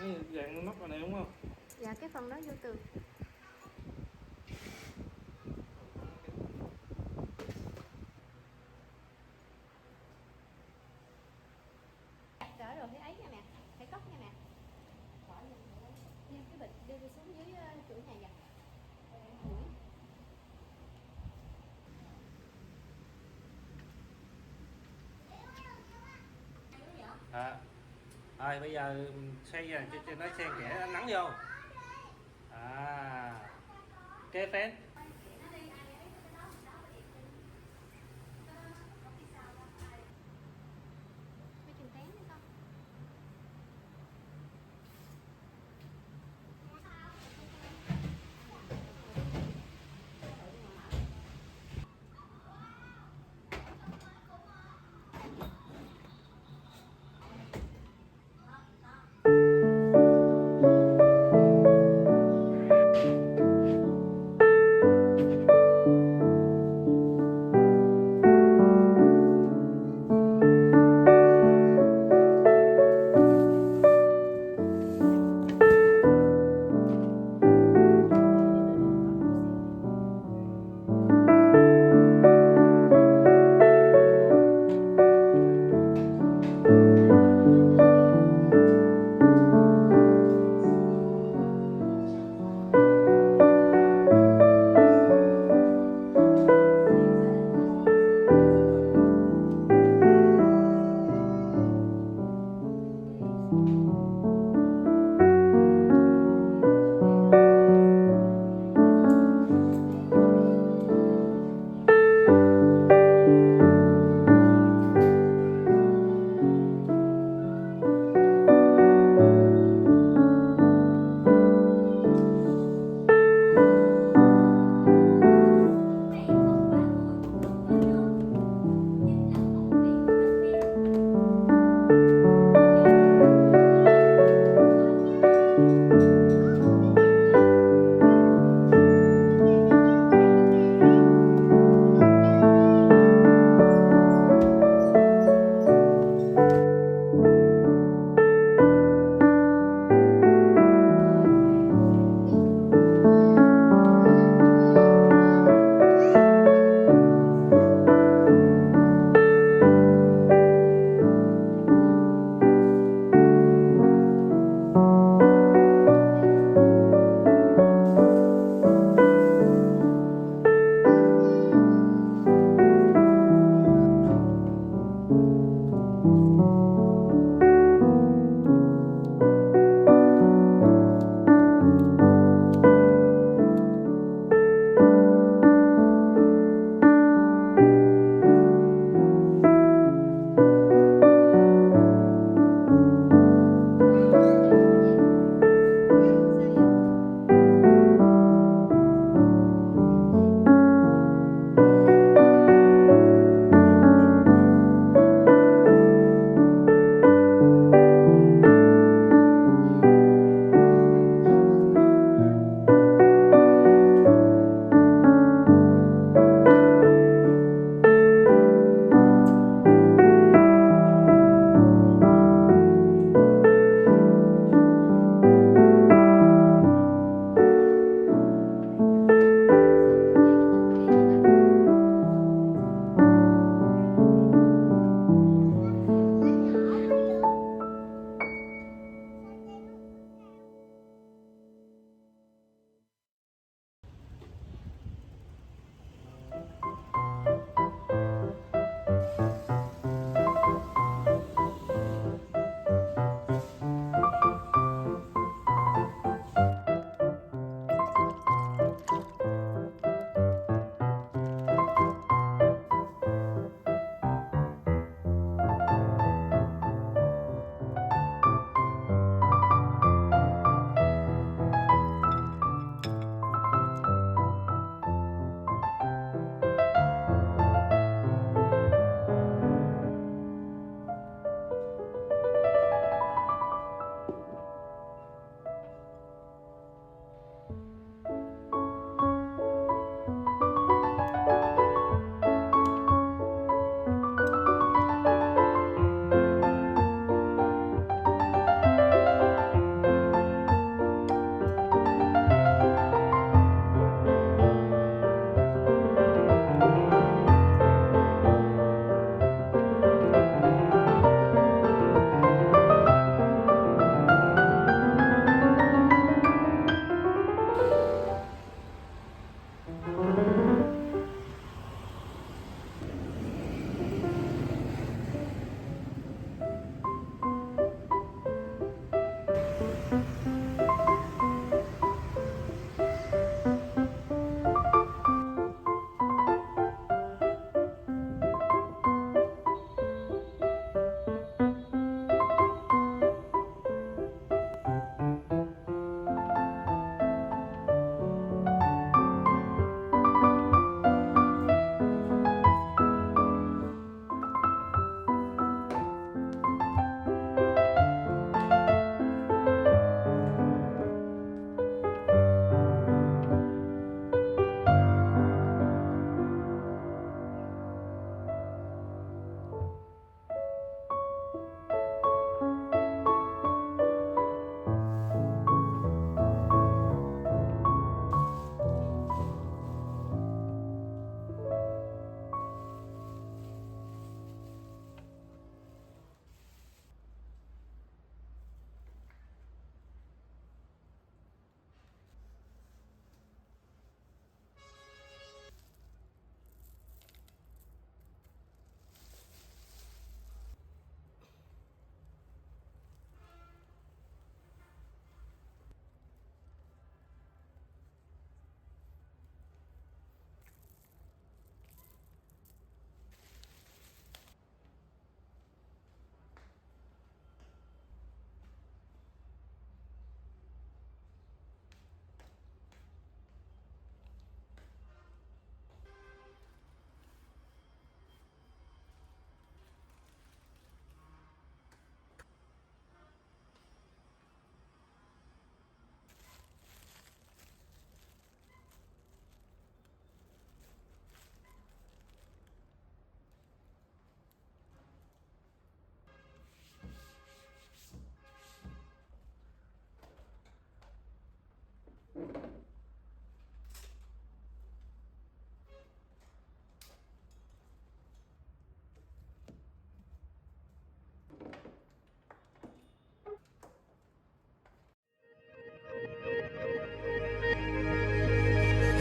Cái dạng nóc này đúng không? Dạ cái phần đó vô tường. Đỡ rồi thấy ấy nha mẹ, thấy cốc nha mẹ. Bỏ đem cái bịch đưa đi xuống dưới chủ nhà giặt. Rồi bây giờ xoay ra cho nó xen kẽ ánh nắng vô. Cái phén. Mấy chừng tén nữa con.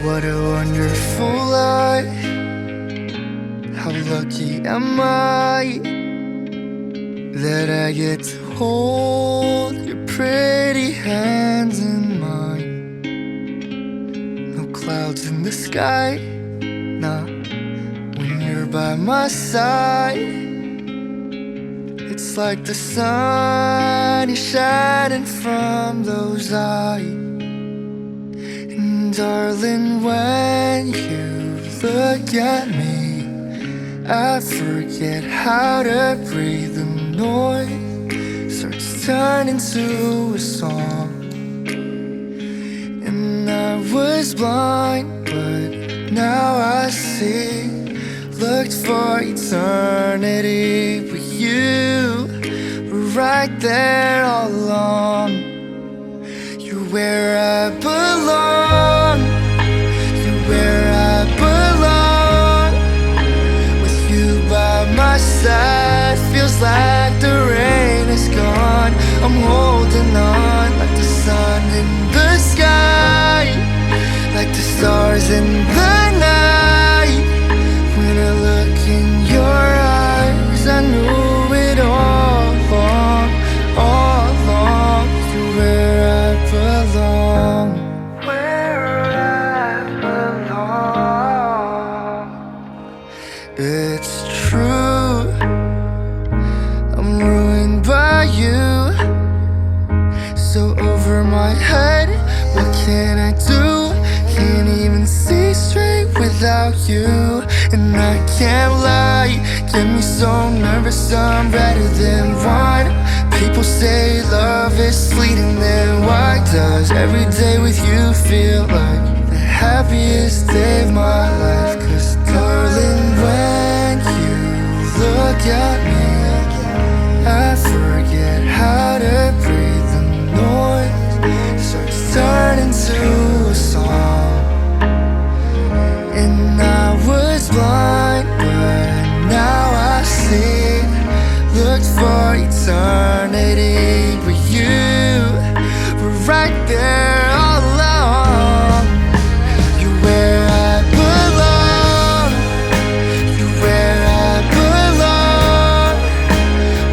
What a wonderful life. How lucky am I that I get to hold your pretty hands in mine. No clouds in the sky, nah, when you're by my side. It's like the sun is shining from those eyes. And darling, when you look at me, I forget how to breathe. The noise starts turning to a song. And I was blind, but now I see. Looked for eternity, but you were right there all along. You're where I belong. You're where I belong. With you by my side, feels like the rain is gone. I'm holding on like the sun in the sky, like the stars in the night. When I look in your eyes, I knew it all along, all along. You're where I belong, where I belong. It's true, I'm ruined by you. So over my head, what can I do? Can't even see straight without you. And I can't lie, get me so nervous, I'm better than wine. People say love is fleeting, then why does every day with you feel like the happiest day of my life? Cause darling, when you look at me, I forget how to breathe. The noise starts turning to a song. And I was blind, but now I see. Looked for eternity, but you were right there all along. You're where I belong. You're where I belong.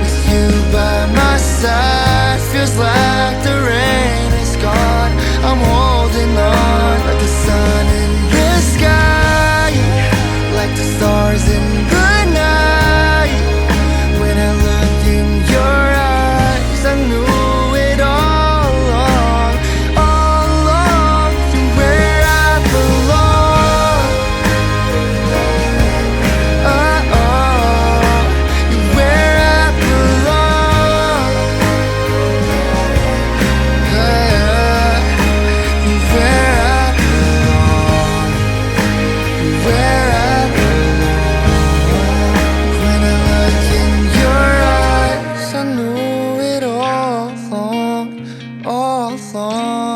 With you by my side, feels like the rain is gone. I'm holding on like the sun in the sky, like the stars in the night. When I look in your eyes, I knew it all along, all along. You're where I belong. Oh, oh, you're where I belong. Yeah, you're where I belong. You're where I belong. When I look in your eyes, I knew it all along, all along.